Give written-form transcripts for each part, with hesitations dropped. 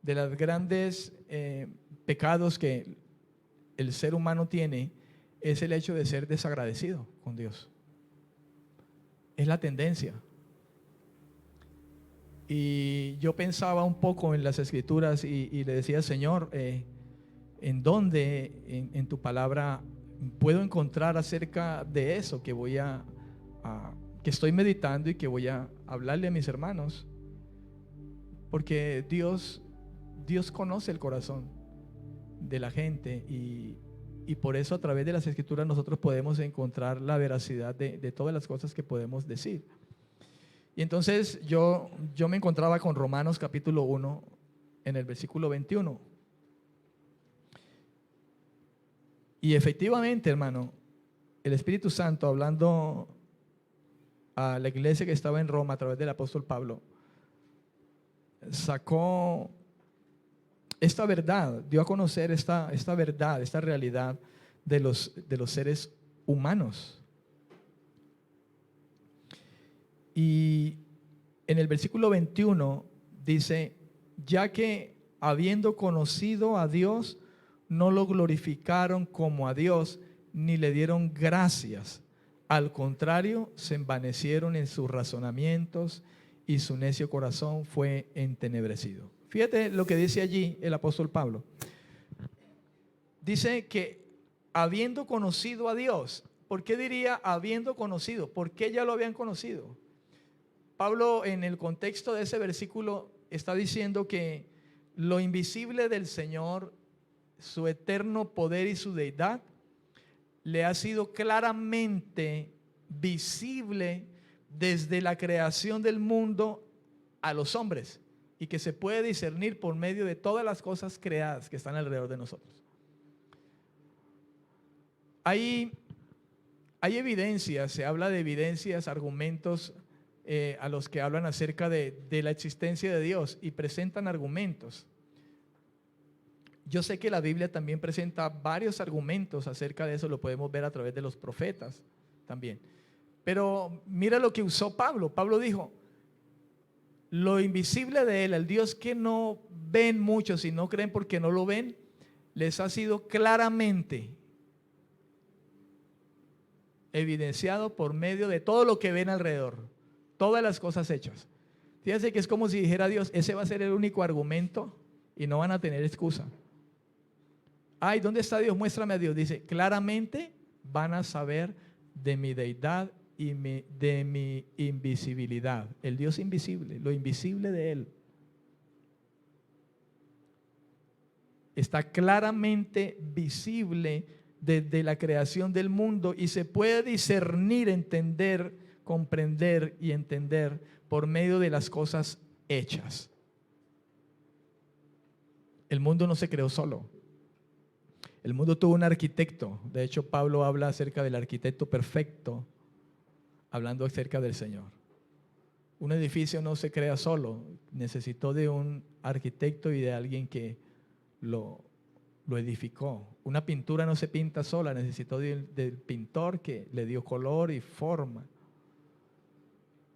De los grandes pecados que el ser humano tiene es el hecho de ser desagradecido con Dios. Es la tendencia. Y yo pensaba un poco en las escrituras y le decía, Señor, ¿en dónde en tu palabra puedo encontrar acerca de eso que que estoy meditando y que voy a hablarle a mis hermanos? Porque Dios conoce el corazón de la gente y por eso a través de las escrituras nosotros podemos encontrar la veracidad de todas las cosas que podemos decir. Y entonces yo me encontraba con Romanos capítulo 1 en el versículo 21. Y efectivamente, hermano, el Espíritu Santo, hablando a la iglesia que estaba en Roma a través del apóstol Pablo, sacó esta verdad, dio a conocer esta verdad, esta realidad de los seres humanos. Y en el versículo 21 dice, ya que habiendo conocido a Dios, no lo glorificaron como a Dios, ni le dieron gracias. Al contrario, se envanecieron en sus razonamientos y su necio corazón fue entenebrecido. Fíjate lo que dice allí el apóstol Pablo. Dice que habiendo conocido a Dios. ¿Por qué diría habiendo conocido? ¿Por qué ya lo habían conocido? Pablo, en el contexto de ese versículo, está diciendo que lo invisible del Señor, su eterno poder y su deidad, le ha sido claramente visible desde la creación del mundo a los hombres, y que se puede discernir por medio de todas las cosas creadas que están alrededor de nosotros. Hay evidencias, se habla de evidencias, argumentos a los que hablan acerca de la existencia de Dios y presentan argumentos. Yo sé que la Biblia también presenta varios argumentos acerca de eso, lo podemos ver a través de los profetas también. Pero mira lo que usó Pablo. Pablo dijo, lo invisible de él, el Dios que no ven muchos y no creen porque no lo ven, les ha sido claramente evidenciado por medio de todo lo que ven alrededor, todas las cosas hechas. Fíjense que es como si dijera Dios, ese va a ser el único argumento y no van a tener excusa. Ay, ¿dónde está Dios? Muéstrame a Dios. Dice, claramente van a saber de mi deidad y de mi invisibilidad. El Dios invisible, lo invisible de Él, está claramente visible desde la creación del mundo y se puede discernir, entender, comprender y entender por medio de las cosas hechas. El mundo no se creó solo. El mundo tuvo un arquitecto. De hecho, Pablo habla acerca del arquitecto perfecto, hablando acerca del Señor. Un edificio no se crea solo, necesitó de un arquitecto y de alguien que lo edificó. Una pintura no se pinta sola, necesitó del pintor que le dio color y forma.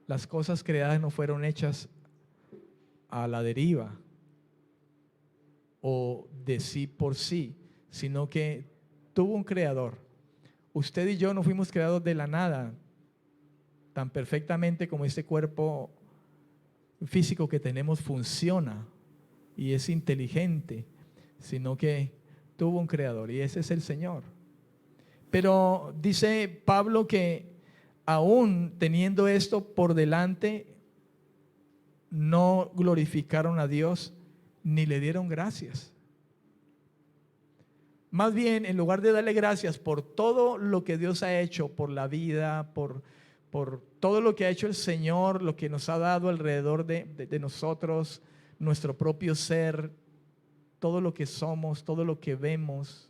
Las cosas creadas no fueron hechas a la deriva o de sí por sí, sino que tuvo un creador. Usted y yo no fuimos creados de la nada, tan perfectamente como este cuerpo físico que tenemos funciona y es inteligente, sino que tuvo un creador y ese es el Señor. Pero dice Pablo que aún teniendo esto por delante, no glorificaron a Dios ni le dieron gracias. Más bien, en lugar de darle gracias por todo lo que Dios ha hecho, por la vida, por todo lo que ha hecho el Señor, lo que nos ha dado alrededor de nosotros, nuestro propio ser, todo lo que somos, todo lo que vemos.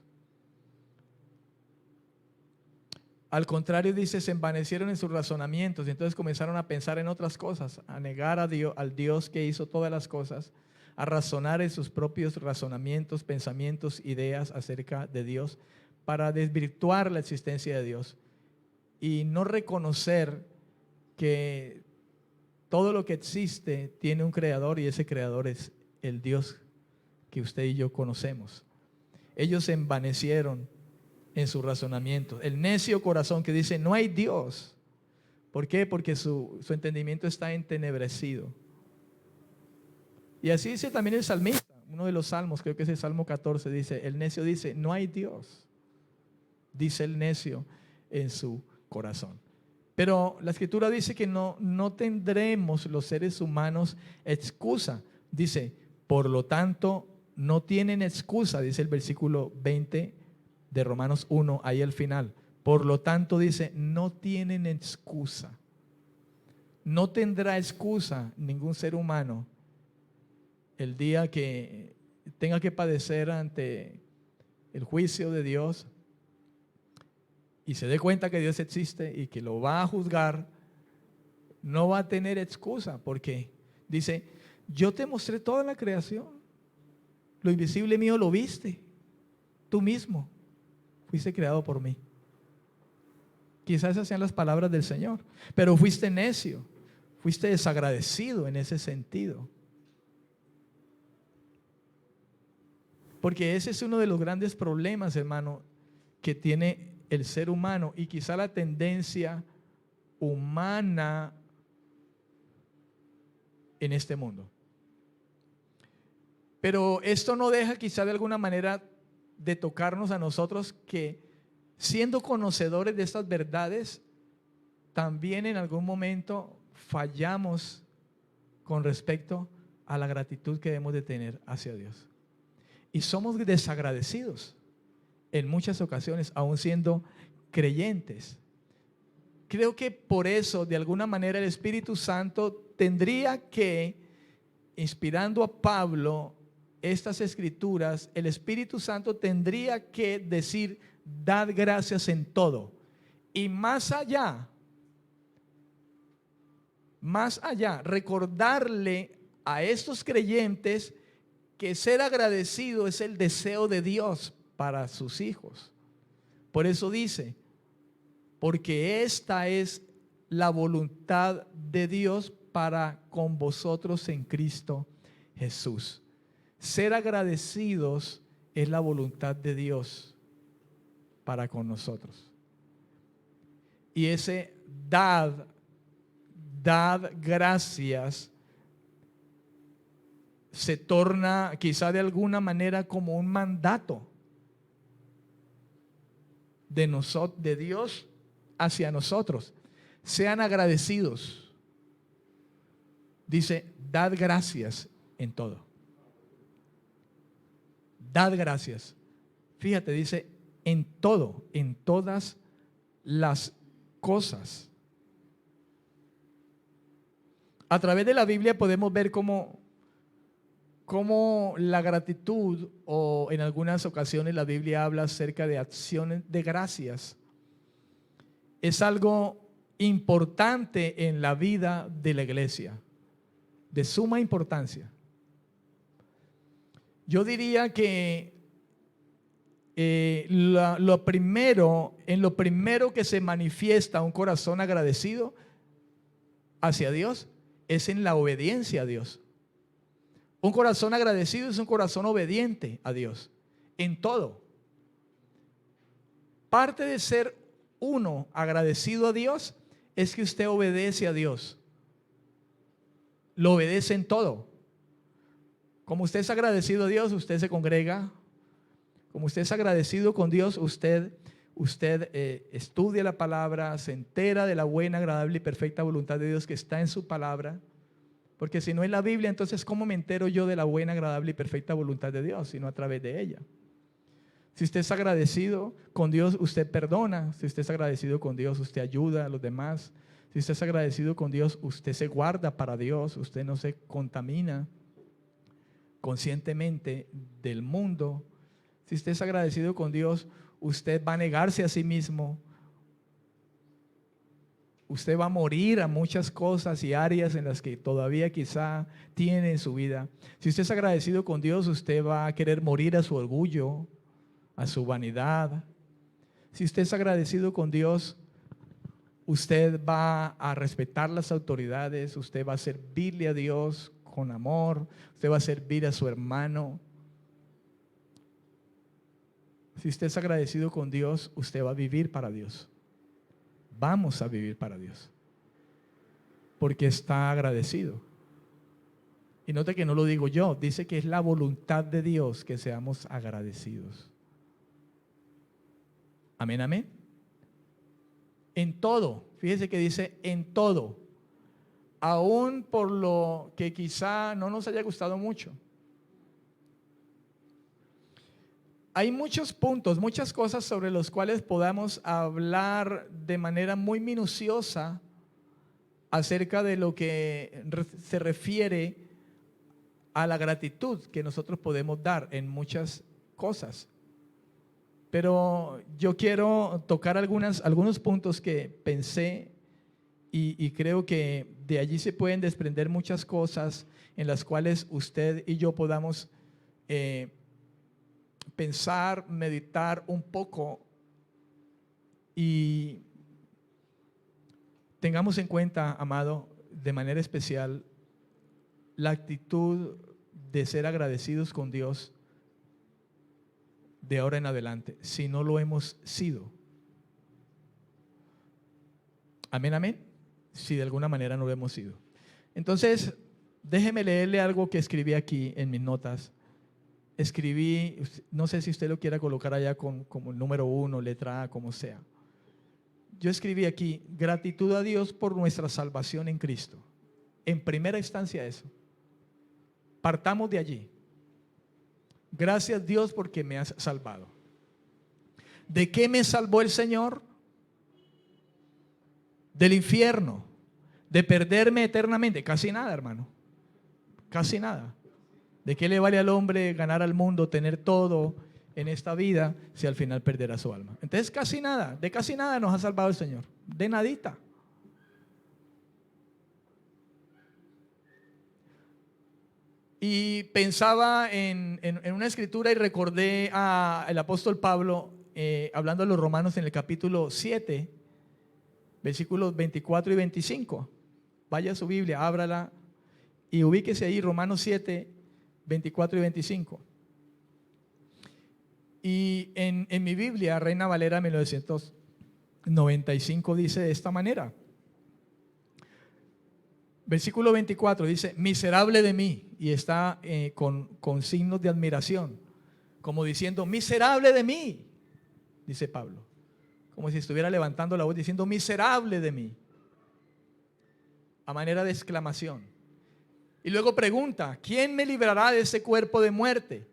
Al contrario, dice, se envanecieron en sus razonamientos y entonces comenzaron a pensar en otras cosas, a negar a Dios, al Dios que hizo todas las cosas, a razonar en sus propios razonamientos, pensamientos, ideas acerca de Dios, para desvirtuar la existencia de Dios y no reconocer que todo lo que existe tiene un creador y ese creador es el Dios que usted y yo conocemos. Ellos se envanecieron en su razonamiento. El necio corazón que dice no hay Dios. ¿Por qué? Porque su entendimiento está entenebrecido. Y así dice también el salmista, uno de los salmos, creo que es el Salmo 14, dice, el necio dice, no hay Dios. Dice el necio en su corazón. Pero la Escritura dice que no tendremos los seres humanos excusa. Dice, por lo tanto, no tienen excusa, dice el versículo 20 de Romanos 1, ahí al final. Por lo tanto, dice, no tienen excusa. No tendrá excusa ningún ser humano el día que tenga que padecer ante el juicio de Dios y se dé cuenta que Dios existe y que lo va a juzgar. No va a tener excusa porque dice, yo te mostré toda la creación, lo invisible mío lo viste, tú mismo fuiste creado por mí. Quizás esas sean las palabras del Señor, pero fuiste necio, fuiste desagradecido en ese sentido. Porque ese es uno de los grandes problemas, hermano, que tiene el ser humano y quizá la tendencia humana en este mundo. Pero esto no deja quizá de alguna manera de tocarnos a nosotros que siendo conocedores de estas verdades, también en algún momento fallamos con respecto a la gratitud que debemos de tener hacia Dios. Y somos desagradecidos en muchas ocasiones, aún siendo creyentes. Creo que por eso, de alguna manera, el Espíritu Santo tendría que, inspirando a Pablo estas escrituras, el Espíritu Santo tendría que decir, dad gracias en todo. Y más allá, recordarle a estos creyentes que ser agradecido es el deseo de Dios para sus hijos. Por eso dice, porque esta es la voluntad de Dios para con vosotros en Cristo Jesús. Ser agradecidos es la voluntad de Dios para con nosotros. Y ese dad gracias se torna quizá de alguna manera como un mandato de Dios hacia nosotros. Sean agradecidos. Dice, dad gracias en todo. Dad gracias. Fíjate, dice, en todo, en todas las cosas. A través de la Biblia podemos ver cómo la gratitud, o en algunas ocasiones la Biblia habla acerca de acciones de gracias, es algo importante en la vida de la iglesia, de suma importancia. Yo diría que en lo primero que se manifiesta un corazón agradecido hacia Dios es en la obediencia a Dios. Un corazón agradecido es un corazón obediente a Dios en todo. Parte de ser uno agradecido a Dios es que usted obedece a Dios. Lo obedece en todo. Como usted es agradecido a Dios, usted se congrega. Como usted es agradecido con Dios, usted estudia la palabra, se entera de la buena, agradable y perfecta voluntad de Dios que está en su palabra. Porque si no es la Biblia, entonces ¿cómo me entero yo de la buena, agradable y perfecta voluntad de Dios? Sino a través de ella. Si usted es agradecido con Dios, usted perdona. Si usted es agradecido con Dios, usted ayuda a los demás. Si usted es agradecido con Dios, usted se guarda para Dios, usted no se contamina. conscientemente del mundo, si usted es agradecido con Dios, usted va a negarse a sí mismo. Usted va a morir a muchas cosas y áreas en las que todavía quizá tiene en su vida. Si usted es agradecido con Dios, usted va a querer morir a su orgullo, a su vanidad. Si usted es agradecido con Dios, usted va a respetar las autoridades, usted va a servirle a Dios con amor, usted va a servir a su hermano. Si usted es agradecido con Dios, usted va a vivir para Dios. Vamos a vivir para Dios, porque está agradecido. Y note que no lo digo yo, dice que es la voluntad de Dios que seamos agradecidos. Amén, amén. En todo, fíjese que dice en todo, aún por lo que quizá no nos haya gustado mucho. Hay muchos puntos, muchas cosas sobre los cuales podamos hablar de manera muy minuciosa acerca de lo que se refiere a la gratitud que nosotros podemos dar en muchas cosas. Pero yo quiero tocar algunos puntos que pensé y creo que de allí se pueden desprender muchas cosas en las cuales usted y yo podamos pensar, meditar un poco y tengamos en cuenta, amado, de manera especial, la actitud de ser agradecidos con Dios de ahora en adelante, si no lo hemos sido. Amén, amén. Si de alguna manera no lo hemos sido. Entonces, déjeme leerle algo que escribí aquí en mis notas. Escribí, no sé si usted lo quiera colocar allá como el número 1, letra A, como sea. Yo escribí aquí, gratitud a Dios por nuestra salvación en Cristo. En primera instancia eso. Partamos de allí. Gracias Dios porque me has salvado. ¿De qué me salvó el Señor? Del infierno, de perderme eternamente. Casi nada, hermano. Casi nada. ¿De qué le vale al hombre ganar al mundo, tener todo en esta vida, si al final perderá su alma? Entonces casi nada, de casi nada nos ha salvado el Señor. De nadita. Y pensaba en una escritura y recordé al apóstol Pablo hablando a los romanos en el capítulo 7, versículos 24 y 25. Vaya a su Biblia, ábrala y ubíquese ahí, Romanos 7, 24 y 25. Y en mi Biblia, Reina Valera 1995, dice de esta manera. Versículo 24 dice, miserable de mí, y está con signos de admiración, como diciendo, miserable de mí, dice Pablo, como si estuviera levantando la voz diciendo, miserable de mí, a manera de exclamación. Y luego pregunta, ¿quién me librará de ese cuerpo de muerte?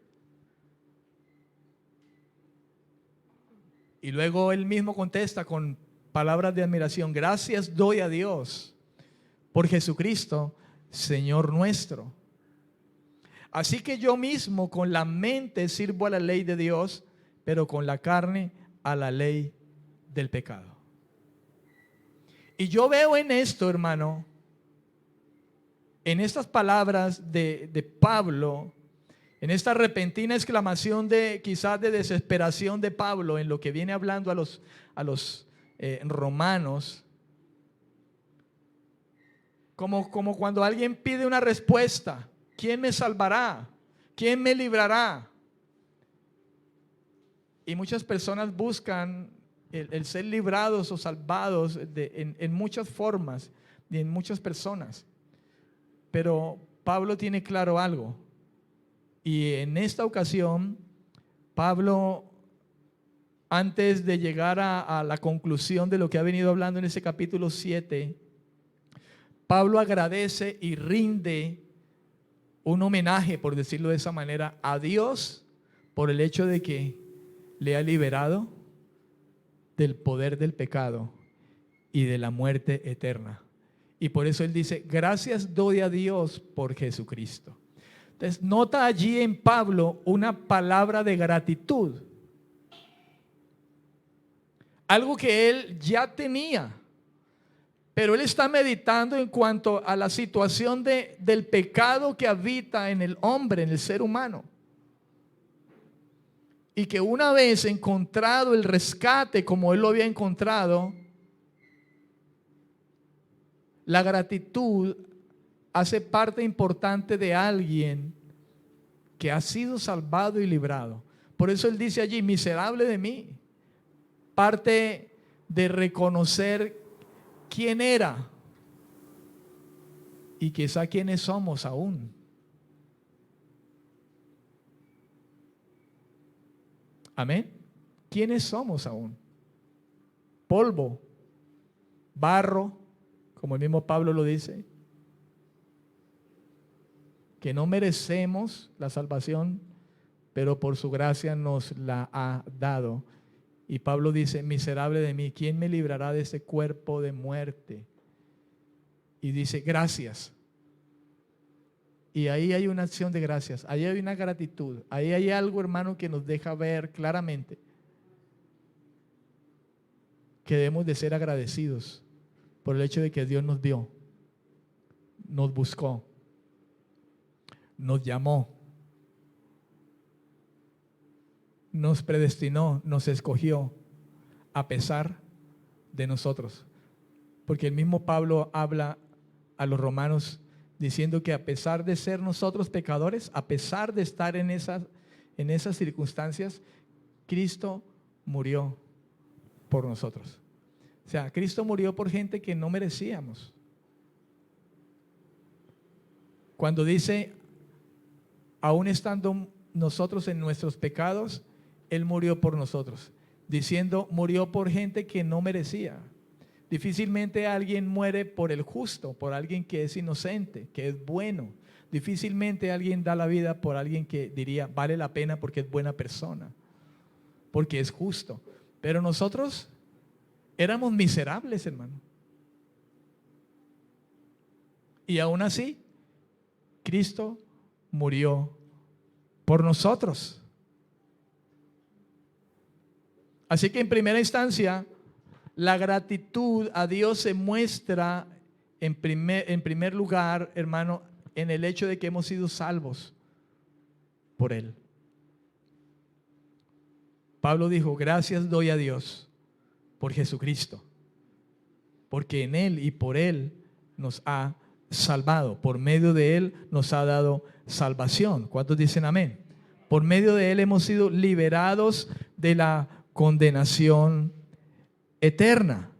Y luego él mismo contesta con palabras de admiración, gracias doy a Dios por Jesucristo, Señor nuestro. Así que yo mismo con la mente sirvo a la ley de Dios, pero con la carne a la ley del pecado. Y yo veo en esto, hermano, en estas palabras de Pablo, en esta repentina exclamación quizás de desesperación de Pablo en lo que viene hablando a los romanos, como cuando alguien pide una respuesta, ¿quién me salvará? ¿Quién me librará? Y muchas personas buscan el ser librados o salvados en muchas formas y en muchas personas. Pero Pablo tiene claro algo. Y en esta ocasión, Pablo, antes de llegar a la conclusión de lo que ha venido hablando en ese capítulo 7, Pablo agradece y rinde un homenaje, por decirlo de esa manera, a Dios por el hecho de que le ha liberado del poder del pecado y de la muerte eterna. Y por eso él dice, gracias doy a Dios por Jesucristo. Entonces, nota allí en Pablo una palabra de gratitud. Algo que él ya tenía. Pero él está meditando en cuanto a la situación del pecado que habita en el hombre, en el ser humano. Y que una vez encontrado el rescate como él lo había encontrado, la gratitud hace parte importante de alguien que ha sido salvado y librado. Por eso él dice allí, miserable de mí. Parte de reconocer quién era y quizá quiénes somos aún. Amén. ¿Quiénes somos aún? Polvo, barro, como el mismo Pablo lo dice, que no merecemos la salvación, pero por su gracia nos la ha dado. Y Pablo dice, miserable de mí, ¿quién me librará de este cuerpo de muerte? Y dice, gracias. Y ahí hay una acción de gracias, ahí hay una gratitud, ahí hay algo, hermano, que nos deja ver claramente que debemos de ser agradecidos por el hecho de que Dios nos vio, nos buscó, nos llamó, nos predestinó, nos escogió a pesar de nosotros. Porque el mismo Pablo habla a los romanos diciendo que a pesar de ser nosotros pecadores, a pesar de estar en esas circunstancias, Cristo murió por nosotros. O sea, Cristo murió por gente que no merecíamos. Cuando dice, aún estando nosotros en nuestros pecados, Él murió por nosotros. Diciendo, murió por gente que no merecía. Difícilmente alguien muere por el justo, por alguien que es inocente, que es bueno. Difícilmente alguien da la vida por alguien que diría, vale la pena porque es buena persona, porque es justo. Pero nosotros éramos miserables, hermano. Y aún así, Cristo murió por nosotros. Así que en primera instancia, la gratitud a Dios se muestra en primer lugar, hermano, en el hecho de que hemos sido salvos por Él. Pablo dijo, gracias doy a Dios por Jesucristo, porque en Él y por Él nos ha salvado. Por medio de Él nos ha dado salvación. ¿Cuántos dicen amén? Por medio de Él hemos sido liberados de la condenación eterna.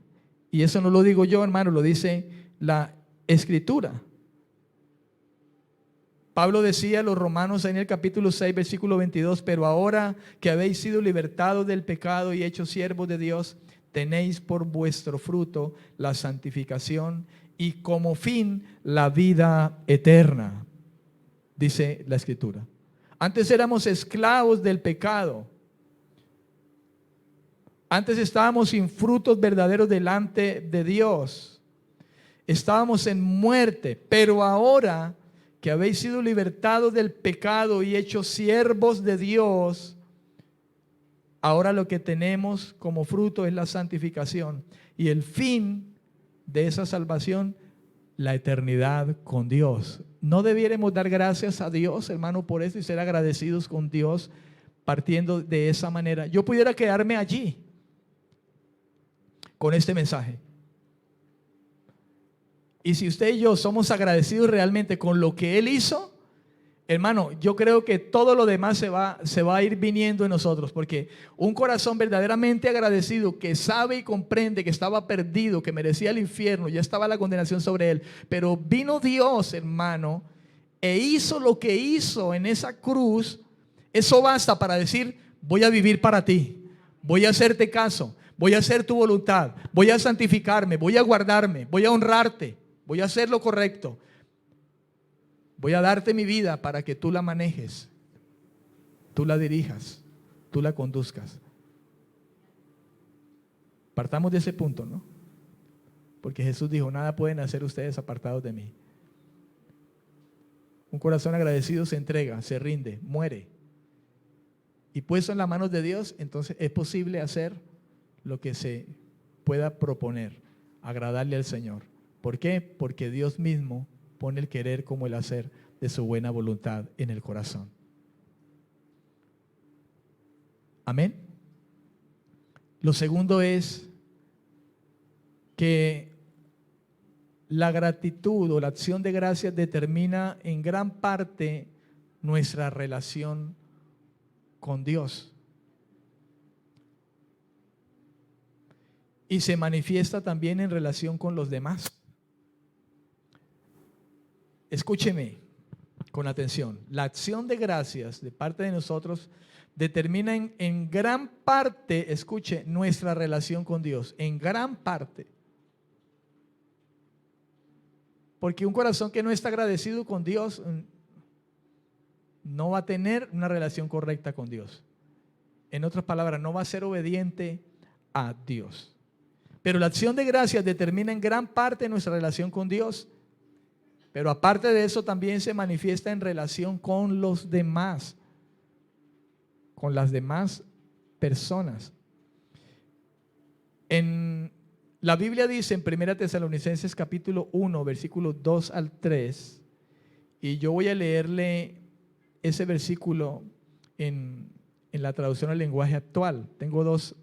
Y eso no lo digo yo, hermano, lo dice la Escritura. Pablo decía a los romanos en el capítulo 6, versículo 22, pero ahora que habéis sido libertados del pecado y hechos siervos de Dios, tenéis por vuestro fruto la santificación y como fin la vida eterna, dice la Escritura. Antes éramos esclavos del pecado. Antes estábamos sin frutos verdaderos delante de Dios. Estábamos en muerte, pero ahora que habéis sido libertados del pecado y hechos siervos de Dios, ahora lo que tenemos como fruto es la santificación. Y el fin de esa salvación, la eternidad con Dios. ¿No debiéramos dar gracias a Dios, hermano, por eso y ser agradecidos con Dios partiendo de esa manera? Yo pudiera quedarme allí con este mensaje. Y si usted y yo somos agradecidos realmente con lo que Él hizo, hermano, yo creo que todo lo demás se va a ir viniendo en nosotros, porque un corazón verdaderamente agradecido que sabe y comprende que estaba perdido, que merecía el infierno, ya estaba la condenación sobre él, pero vino Dios, hermano, e hizo lo que hizo en esa cruz. Eso basta para decir, voy a vivir para ti, voy a hacerte caso, voy a hacer tu voluntad, voy a santificarme, voy a guardarme, voy a honrarte, voy a hacer lo correcto. Voy a darte mi vida para que tú la manejes, tú la dirijas, tú la conduzcas. Partamos de ese punto, ¿no? Porque Jesús dijo, nada pueden hacer ustedes apartados de mí. Un corazón agradecido se entrega, se rinde, muere. Y puesto en las manos de Dios, entonces es posible hacer lo que se pueda proponer, agradarle al Señor. ¿Por qué? Porque Dios mismo pone el querer como el hacer de su buena voluntad en el corazón. Amén. Lo segundo es que la gratitud o la acción de gracias determina en gran parte nuestra relación con Dios. Y se manifiesta también en relación con los demás. Escúcheme con atención. La acción de gracias de parte de nosotros determina en gran parte, escuche, nuestra relación con Dios. En gran parte. Porque un corazón que no está agradecido con Dios no va a tener una relación correcta con Dios. En otras palabras, no va a ser obediente a Dios. Pero la acción de gracias determina en gran parte nuestra relación con Dios. Pero aparte de eso también se manifiesta en relación con los demás, con las demás personas. En la Biblia dice en 1 Tesalonicenses capítulo 1, versículos 2 al 3, y yo voy a leerle ese versículo en la traducción al lenguaje actual. Tengo dos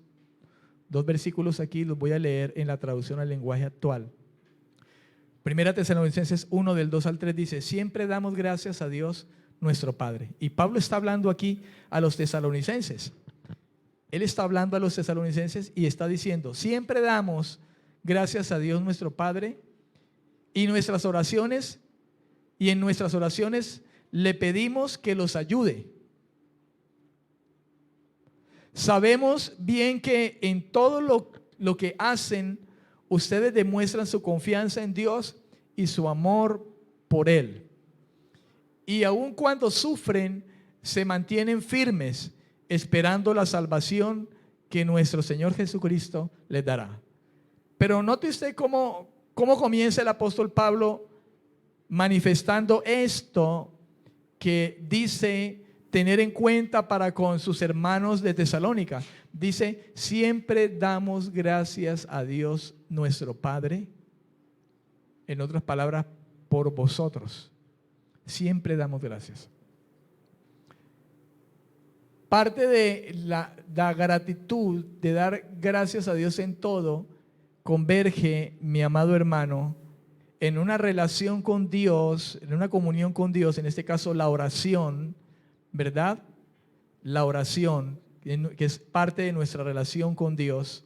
versículos aquí, los voy a leer en la traducción al lenguaje actual. 1 Tesalonicenses 1 del 2 al 3 dice: siempre damos gracias a Dios nuestro Padre. Y Pablo está hablando aquí a los tesalonicenses. Él está hablando a los tesalonicenses y está diciendo: siempre damos gracias a Dios nuestro Padre, y en nuestras oraciones le pedimos que los ayude. Sabemos bien que en todo lo que hacen, ustedes demuestran su confianza en Dios y su amor por Él. Y aun cuando sufren, se mantienen firmes, esperando la salvación que nuestro Señor Jesucristo les dará. Pero note usted cómo comienza el apóstol Pablo manifestando esto que dice tener en cuenta para con sus hermanos de Tesalónica. Dice: siempre damos gracias a Dios nuestro Padre. En otras palabras, por vosotros. Siempre damos gracias. Parte de la gratitud, de dar gracias a Dios en todo, converge, mi amado hermano, en una relación con Dios, en una comunión con Dios, en este caso la oración, ¿verdad? La oración, que es parte de nuestra relación con Dios,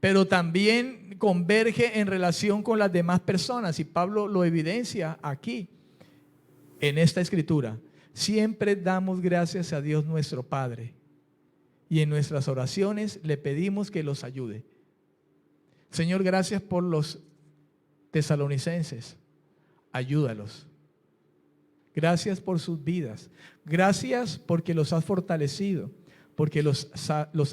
pero también converge en relación con las demás personas, y Pablo lo evidencia aquí, en esta escritura. Siempre damos gracias a Dios nuestro Padre, y en nuestras oraciones le pedimos que los ayude. Señor, gracias por los tesalonicenses, ayúdalos. Gracias por sus vidas. Gracias porque los has fortalecido, porque los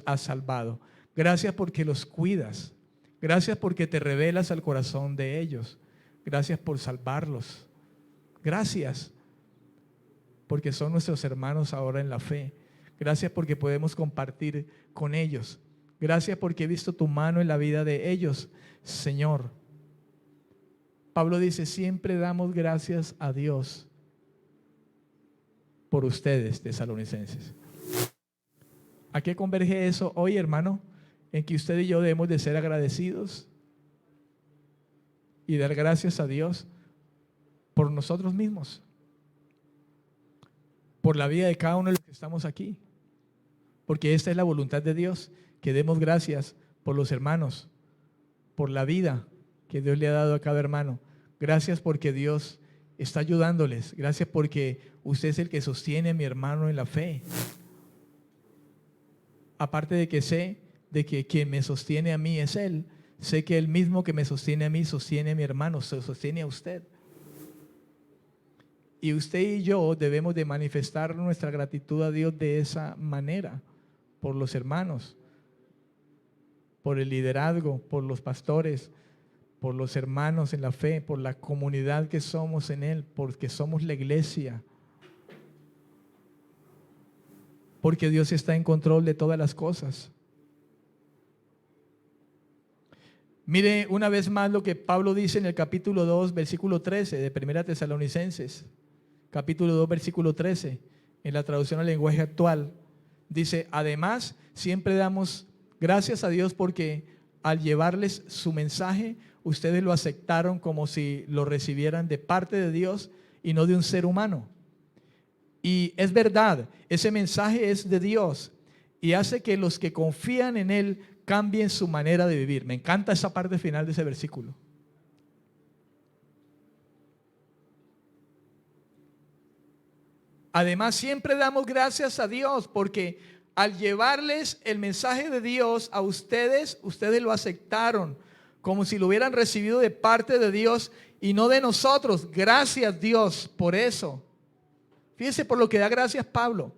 has salvado. Gracias porque los cuidas. Gracias porque te revelas al corazón de ellos. Gracias por salvarlos. Gracias porque son nuestros hermanos ahora en la fe. Gracias porque podemos compartir con ellos. Gracias porque he visto tu mano en la vida de ellos, Señor. Pablo dice: siempre damos gracias a Dios por ustedes, tesalonicenses. ¿A qué converge eso hoy, hermano? En que usted y yo debemos de ser agradecidos y dar gracias a Dios por nosotros mismos, por la vida de cada uno de los que estamos aquí, porque esta es la voluntad de Dios, que demos gracias por los hermanos, por la vida que Dios le ha dado a cada hermano. Gracias porque Dios está ayudándoles. Gracias porque usted es el que sostiene a mi hermano en la fe. Aparte de que sé de que quien me sostiene a mí es Él, sé que el mismo que me sostiene a mí sostiene a mi hermano, se sostiene a usted. Y usted y yo debemos de manifestar nuestra gratitud a Dios de esa manera, por los hermanos, por el liderazgo, por los pastores, por los hermanos en la fe, por la comunidad que somos en Él, porque somos la iglesia, porque Dios está en control de todas las cosas. Mire una vez más lo que Pablo dice en el capítulo 2, versículo 13 de Primera Tesalonicenses. Capítulo 2, versículo 13, en la traducción al lenguaje actual. Dice, además, siempre damos gracias a Dios porque al llevarles su mensaje, ustedes lo aceptaron como si lo recibieran de parte de Dios y no de un ser humano. Y es verdad, ese mensaje es de Dios y hace que los que confían en Él cambien su manera de vivir. Me encanta esa parte final de ese versículo. Además, siempre damos gracias a Dios porque al llevarles el mensaje de Dios a ustedes, ustedes lo aceptaron como si lo hubieran recibido de parte de Dios y no de nosotros. Gracias Dios por eso. Fíjese por lo que da gracias Pablo.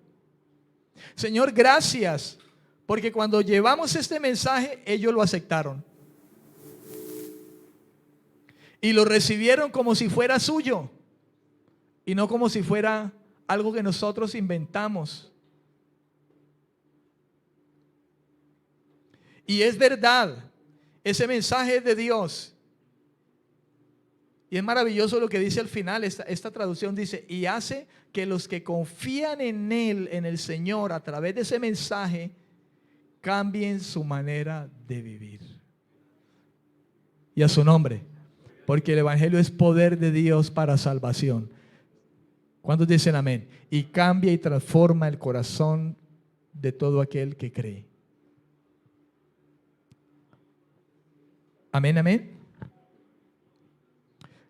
Señor, gracias, porque cuando llevamos este mensaje, ellos lo aceptaron. Y lo recibieron como si fuera suyo y no como si fuera algo que nosotros inventamos. Y es verdad, ese mensaje es de Dios. Y es maravilloso lo que dice al final, esta traducción dice, y hace que los que confían en Él, en el Señor, a través de ese mensaje, cambien su manera de vivir. Y a su nombre, porque el Evangelio es poder de Dios para salvación. ¿Cuántos dicen amén? Y cambia y transforma el corazón de todo aquel que cree. Amén, amén.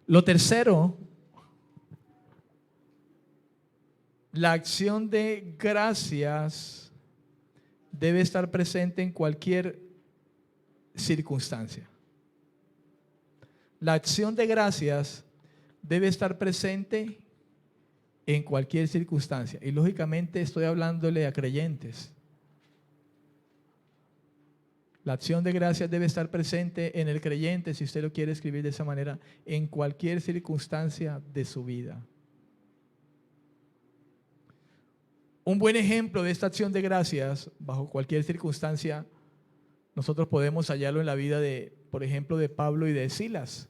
Lo tercero, la acción de gracias debe estar presente en cualquier circunstancia. La acción de gracias debe estar presente en cualquier circunstancia. Y lógicamente estoy hablándole a creyentes. La acción de gracias debe estar presente en el creyente, si usted lo quiere escribir de esa manera, en cualquier circunstancia de su vida. Un buen ejemplo de esta acción de gracias, bajo cualquier circunstancia, nosotros podemos hallarlo en la vida de, por ejemplo, de Pablo y de Silas.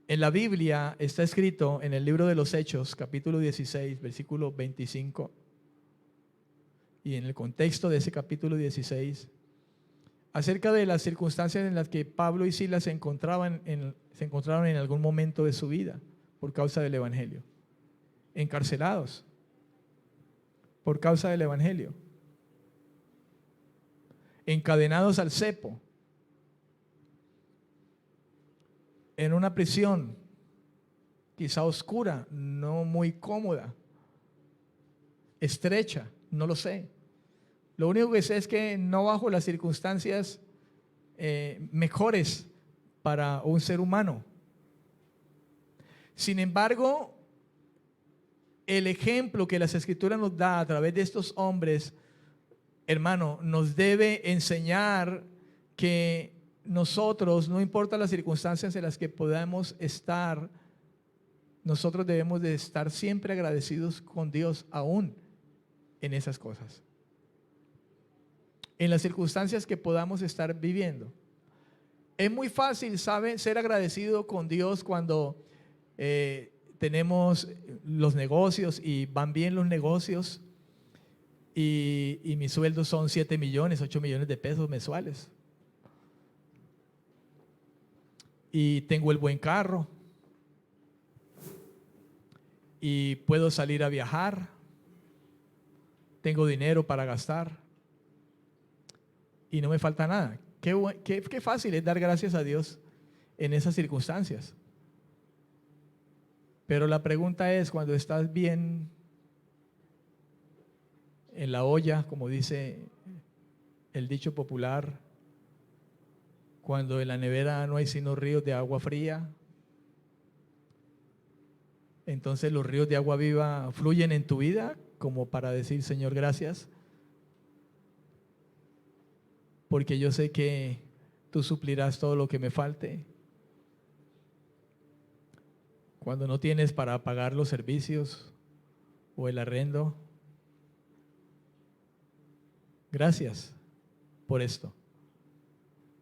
En la Biblia está escrito en el libro de los Hechos, capítulo 16, versículo 25, y en el contexto de ese capítulo 16, acerca de las circunstancias en las que Pablo y Silas se encontraron en algún momento de su vida por causa del Evangelio. Encarcelados por causa del Evangelio. Encadenados al cepo. En una prisión, quizá oscura, no muy cómoda, estrecha, no lo sé. Lo único que sé es que no bajo las circunstancias mejores para un ser humano. Sin embargo, el ejemplo que las Escrituras nos da a través de estos hombres, hermano, nos debe enseñar que nosotros, no importa las circunstancias en las que podamos estar, nosotros debemos de estar siempre agradecidos con Dios, aún en esas cosas. En las circunstancias que podamos estar viviendo. Es muy fácil, ¿sabe?, ser agradecido con Dios cuando tenemos los negocios y van bien los negocios y mi sueldo son 7 millones, 8 millones de pesos mensuales. Y tengo el buen carro y puedo salir a viajar, tengo dinero para gastar y no me falta nada. Qué fácil es dar gracias a Dios en esas circunstancias. Pero la pregunta es, cuando estás bien en la olla, como dice el dicho popular, cuando en la nevera no hay sino ríos de agua fría, entonces los ríos de agua viva fluyen en tu vida como para decir, Señor, gracias, porque yo sé que tú suplirás todo lo que me falte. Cuando no tienes para pagar los servicios o el arrendo. Gracias por esto.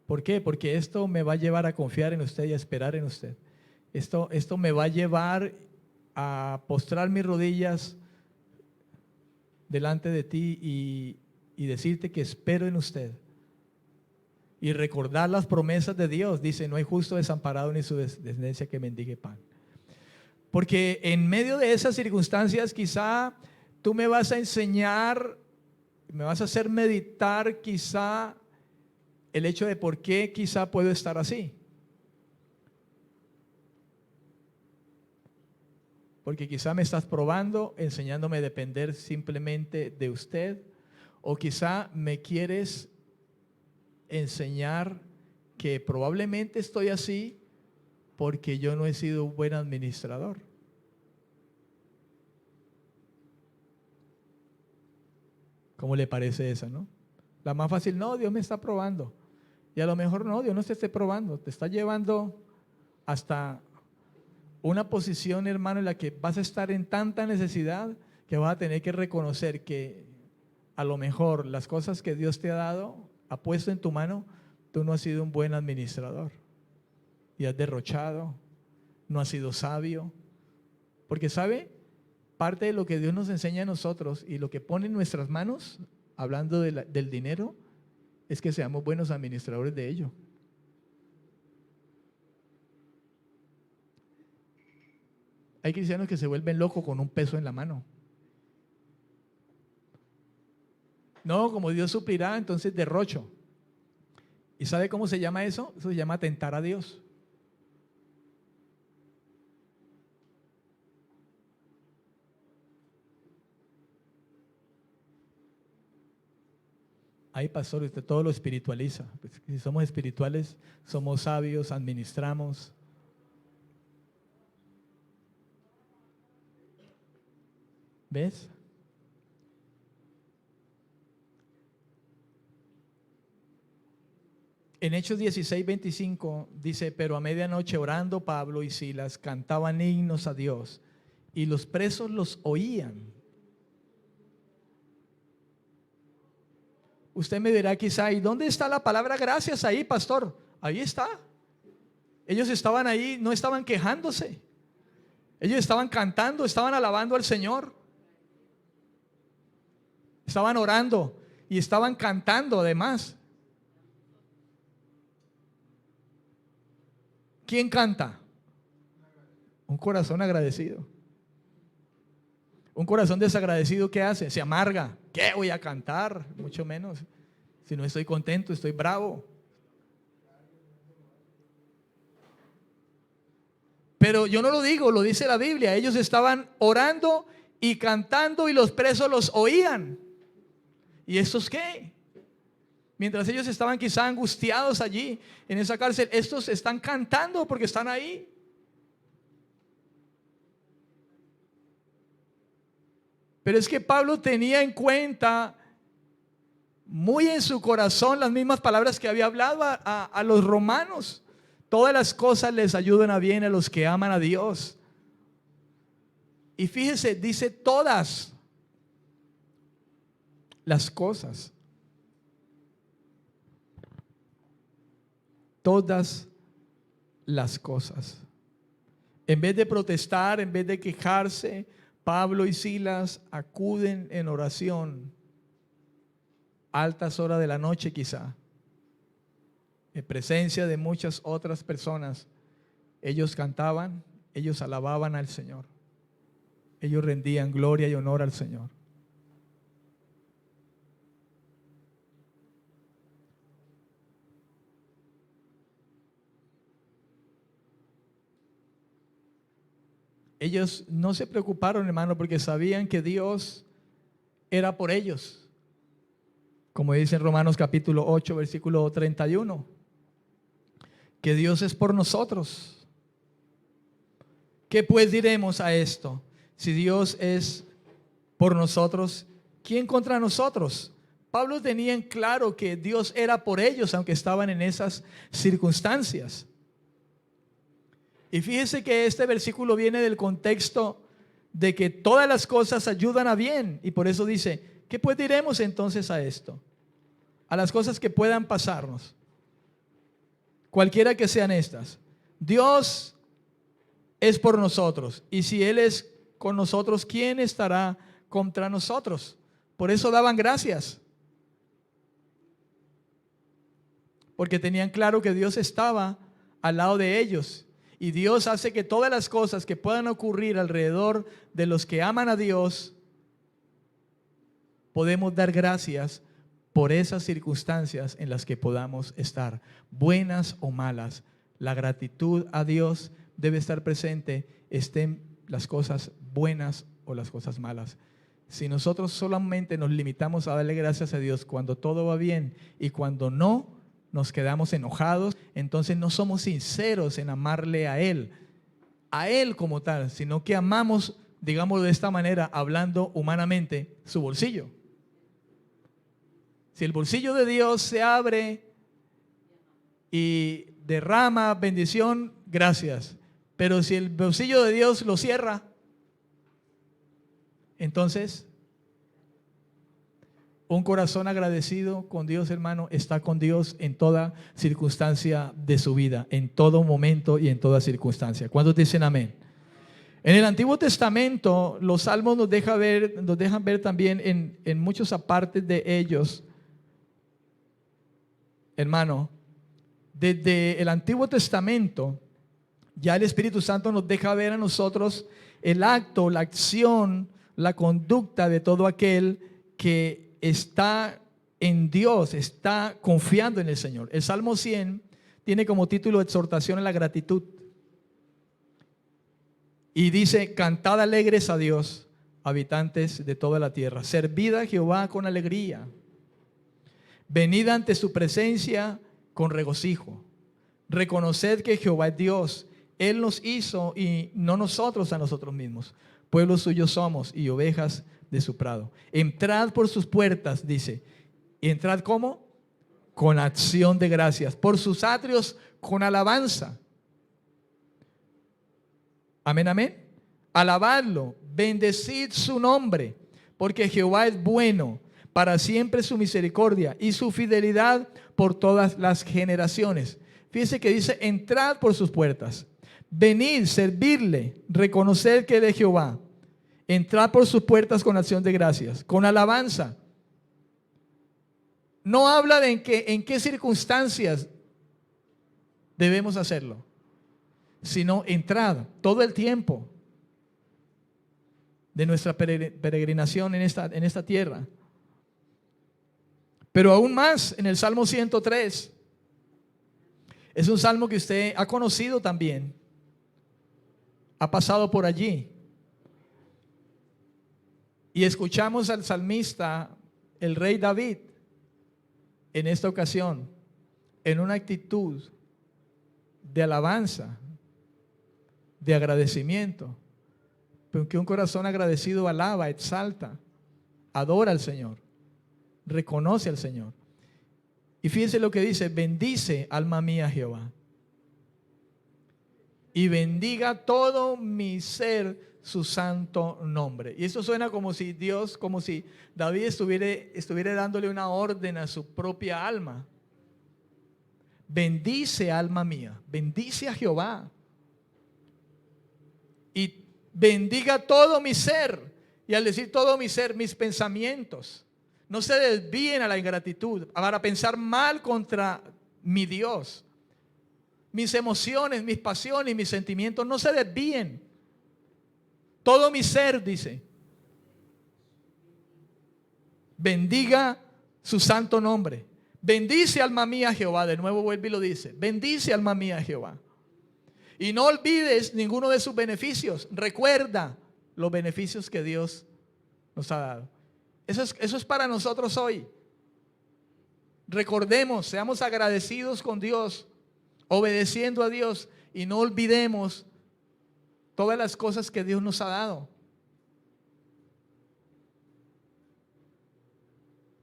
¿Por qué? Porque esto me va a llevar a confiar en usted y a esperar en usted. Esto me va a llevar a postrar mis rodillas delante de ti y decirte que espero en usted. Y recordar las promesas de Dios. Dice, no hay justo desamparado ni su descendencia que mendigue pan. Porque en medio de esas circunstancias quizá tú me vas a enseñar, me vas a hacer meditar quizá el hecho de por qué quizá puedo estar así. Porque quizá me estás probando, enseñándome a depender simplemente de usted. O quizá me quieres enseñar que probablemente estoy así porque yo no he sido un buen administrador. ¿Cómo le parece esa, no? La más fácil, no, Dios me está probando. Y a lo mejor no, Dios no te esté probando, te está llevando hasta una posición, hermano, en la que vas a estar en tanta necesidad que vas a tener que reconocer que a lo mejor las cosas que Dios te ha dado, ha puesto en tu mano, tú no has sido un buen administrador y has derrochado, no has sido sabio. Porque ¿sabe? Parte de lo que Dios nos enseña a nosotros y lo que pone en nuestras manos, hablando del dinero, es que seamos buenos administradores de ello. Hay cristianos que se vuelven locos con un peso en la mano. No, como Dios suplirá, entonces derrocho. ¿Y sabe cómo se llama eso? Eso se llama tentar a Dios. Ay, pastor, usted todo lo espiritualiza. Pues, si somos espirituales, somos sabios, administramos. ¿Ves? En Hechos 16:25 dice, pero a medianoche orando Pablo y Silas cantaban himnos a Dios y los presos los oían. Usted me dirá quizá, ¿y dónde está la palabra gracias ahí, pastor? Ahí está. Ellos estaban ahí, no estaban quejándose. Ellos estaban cantando, estaban alabando al Señor. Estaban orando y estaban cantando además. ¿Quién canta? Un corazón agradecido. Un corazón desagradecido, ¿qué hace? Se amarga. ¿Qué voy a cantar? Mucho menos. Si no estoy contento, estoy bravo. Pero yo no lo digo, lo dice la Biblia. Ellos estaban orando y cantando y los presos los oían. ¿Y estos qué? Mientras ellos estaban quizá angustiados allí en esa cárcel, estos están cantando porque están ahí. Pero es que Pablo tenía en cuenta muy en su corazón las mismas palabras que había hablado a los romanos. Todas las cosas les ayudan a bien a los que aman a Dios. Y fíjese, dice todas las cosas. Todas las cosas. En vez de protestar, en vez de quejarse, Pablo y Silas acuden en oración, altas horas de la noche quizá, en presencia de muchas otras personas. Ellos cantaban, ellos alababan al Señor, ellos rendían gloria y honor al Señor. Ellos no se preocuparon, hermano, porque sabían que Dios era por ellos. Como dice en Romanos capítulo 8, versículo 31. Que Dios es por nosotros. ¿Qué pues diremos a esto? Si Dios es por nosotros, ¿quién contra nosotros? Pablo tenía en claro que Dios era por ellos, aunque estaban en esas circunstancias. Y fíjese que este versículo viene del contexto de que todas las cosas ayudan a bien. Y por eso dice, ¿qué pues diremos entonces a esto? A las cosas que puedan pasarnos, cualquiera que sean estas. Dios es por nosotros. Y si Él es con nosotros, ¿quién estará contra nosotros? Por eso daban gracias. Porque tenían claro que Dios estaba al lado de ellos. Y Dios hace que todas las cosas que puedan ocurrir alrededor de los que aman a Dios, podemos dar gracias por esas circunstancias en las que podamos estar, buenas o malas. La gratitud a Dios debe estar presente, estén las cosas buenas o las cosas malas. Si nosotros solamente nos limitamos a darle gracias a Dios cuando todo va bien y cuando no, nos quedamos enojados, entonces no somos sinceros en amarle a Él como tal, sino que amamos, digámoslo de esta manera, hablando humanamente, su bolsillo. Si el bolsillo de Dios se abre y derrama bendición, gracias. Pero si el bolsillo de Dios lo cierra, entonces un corazón agradecido con Dios, hermano, está con Dios en toda circunstancia de su vida, en todo momento y en toda circunstancia. ¿Cuántos dicen amén? En el Antiguo Testamento, los salmos nos dejan ver también en muchos apartes de ellos, hermano, desde el Antiguo Testamento, ya el Espíritu Santo nos deja ver a nosotros el acto, la acción, la conducta de todo aquel que está en Dios, está confiando en el Señor. El Salmo 100 tiene como título exhortación a la gratitud. Y dice, cantad alegres a Dios, habitantes de toda la tierra. Servid a Jehová con alegría. Venid ante su presencia con regocijo. Reconoced que Jehová es Dios. Él nos hizo y no nosotros a nosotros mismos. Pueblos suyos somos y ovejas de su prado. Entrad por sus puertas, dice. ¿Y entrad cómo? Con acción de gracias. Por sus atrios con alabanza. Amén, amén. Alabadlo, bendecid su nombre, porque Jehová es bueno, para siempre su misericordia y su fidelidad por todas las generaciones. Fíjese que dice, entrad por sus puertas, venid, servirle, reconocer que Él es Jehová. Entrad por sus puertas con acción de gracias, con alabanza. No habla de en qué circunstancias debemos hacerlo, sino entrad todo el tiempo de nuestra peregrinación en esta tierra. Pero aún más, en el Salmo 103, es un salmo que usted ha conocido también, ha pasado por allí. Y escuchamos al salmista, el rey David, en esta ocasión, en una actitud de alabanza, de agradecimiento, porque un corazón agradecido alaba, exalta, adora al Señor, reconoce al Señor. Y fíjense lo que dice, bendice alma mía Jehová, y bendiga todo mi ser su santo nombre. Y eso suena como si David estuviera dándole una orden a su propia alma. Bendice alma mía, bendice a Jehová. Y bendiga todo mi ser. Y al decir todo mi ser, mis pensamientos no se desvíen a la ingratitud, para pensar mal contra mi Dios. Mis emociones, mis pasiones y mis sentimientos no se desvíen. Todo mi ser, dice, bendiga su santo nombre. Bendice alma mía Jehová. De nuevo vuelve y lo dice. Bendice alma mía Jehová. Y no olvides ninguno de sus beneficios. Recuerda los beneficios que Dios nos ha dado. Eso es para nosotros hoy. Recordemos, seamos agradecidos con Dios, obedeciendo a Dios, y no olvidemos todas las cosas que Dios nos ha dado.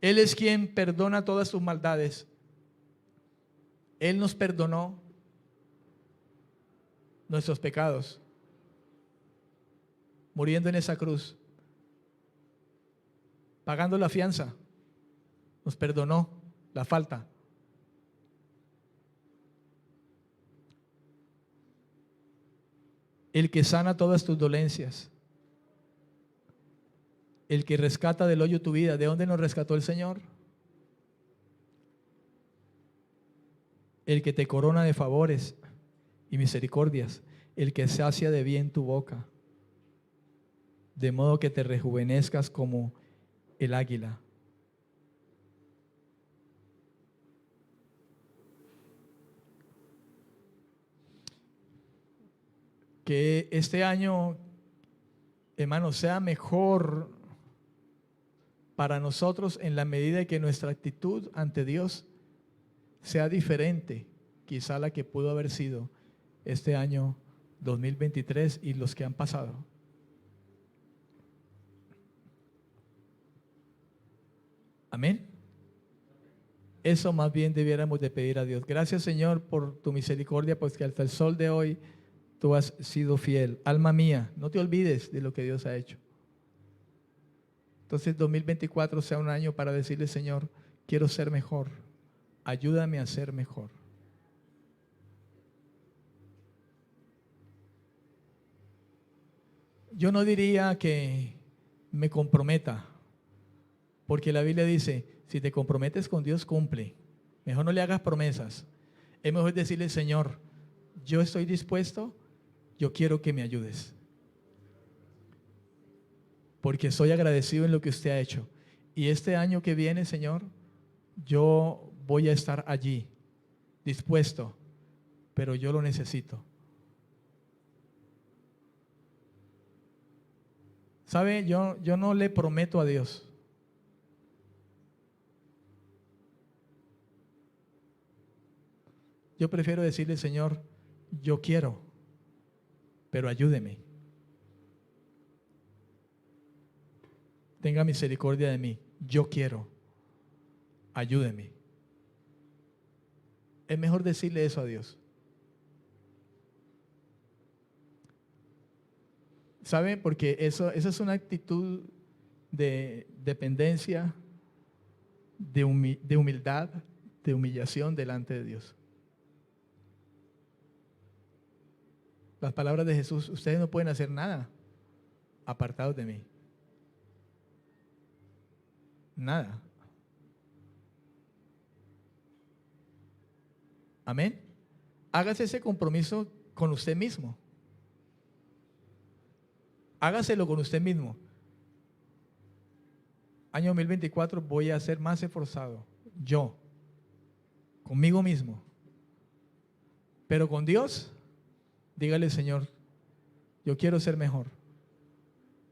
Él es quien perdona todas tus maldades. Él nos perdonó nuestros pecados, muriendo en esa cruz, pagando la fianza, nos perdonó la falta. El que sana todas tus dolencias, el que rescata del hoyo tu vida. ¿De dónde nos rescató el Señor? El que te corona de favores y misericordias, el que sacia de bien tu boca, de modo que te rejuvenezcas como el águila. Que este año, hermanos, sea mejor para nosotros en la medida de que nuestra actitud ante Dios sea diferente, quizá la que pudo haber sido este año 2023 y los que han pasado. Amén. Eso más bien debiéramos de pedir a Dios. Gracias, Señor, por tu misericordia, pues que hasta el sol de hoy tú has sido fiel. Alma mía, no te olvides de lo que Dios ha hecho. Entonces 2024 sea un año para decirle, Señor, quiero ser mejor. Ayúdame a ser mejor. Yo no diría que me comprometa, porque la Biblia dice, si te comprometes con Dios, cumple. Mejor no le hagas promesas. Es mejor decirle, Señor, yo estoy dispuesto, yo quiero que me ayudes. Porque soy agradecido en lo que usted ha hecho. Y este año que viene, Señor, yo voy a estar allí, dispuesto, pero yo lo necesito. ¿Sabe? Yo no le prometo a Dios. Yo prefiero decirle, Señor, yo quiero, pero ayúdeme. Tenga misericordia de mí. Yo quiero, ayúdeme. Es mejor decirle eso a Dios. ¿Sabe? Porque eso es una actitud de dependencia, de humildad, de humillación delante de Dios. Las palabras de Jesús, ustedes no pueden hacer nada apartados de mí. Nada. Amén. Hágase ese compromiso con usted mismo. Hágaselo con usted mismo. Año 2024 voy a ser más esforzado. Yo. Conmigo mismo. Pero con Dios, dígale, Señor, yo quiero ser mejor.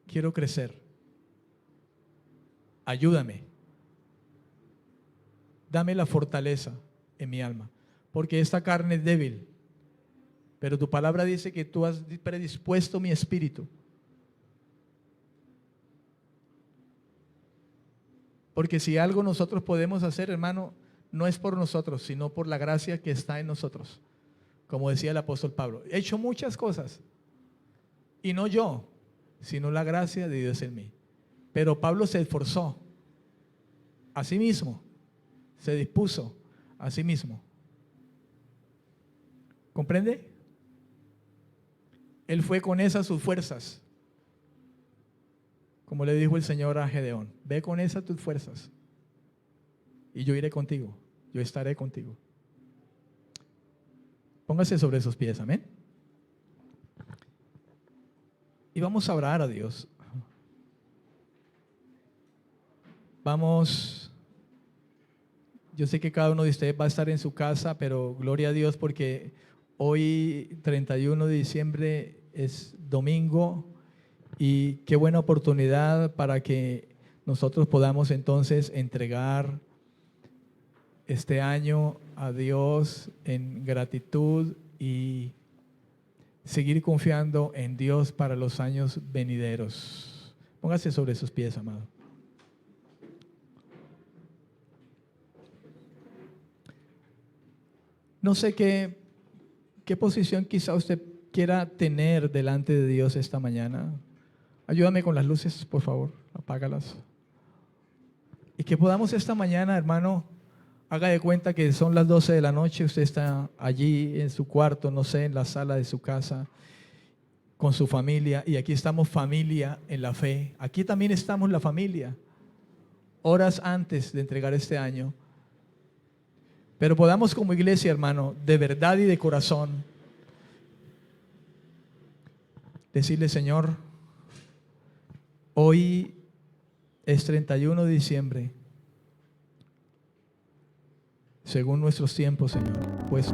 Quiero crecer. Ayúdame. Dame la fortaleza en mi alma. Porque esta carne es débil. Pero tu palabra dice que tú has predispuesto mi espíritu. Porque si algo nosotros podemos hacer, hermano, no es por nosotros, sino por la gracia que está en nosotros. Como decía el apóstol Pablo, he hecho muchas cosas. Y no yo, sino la gracia de Dios en mí. Pero Pablo se esforzó a sí mismo, se dispuso a sí mismo. ¿Comprende? Él fue con esas sus fuerzas. Como le dijo el Señor a Gedeón, ve con esas tus fuerzas y yo iré contigo, yo estaré contigo. Póngase sobre sus pies, amén. Y vamos a orar a Dios. Vamos, yo sé que cada uno de ustedes va a estar en su casa, pero gloria a Dios porque hoy 31 de diciembre es domingo y qué buena oportunidad para que nosotros podamos entonces entregar este año a Dios en gratitud y seguir confiando en Dios para los años venideros. Póngase sobre sus pies, amado. No sé qué posición quizá usted quiera tener delante de Dios esta mañana. Ayúdame con las luces, por favor, apágalas. Y que podamos esta mañana, hermano, haga de cuenta que son las 12 de la noche, usted está allí en su cuarto, no sé, en la sala de su casa, con su familia, y aquí estamos familia en la fe. Aquí también estamos la familia, horas antes de entregar este año. Pero podamos como iglesia, hermano, de verdad y de corazón, decirle: Señor, hoy es 31 de diciembre, según nuestros tiempos, Señor, pues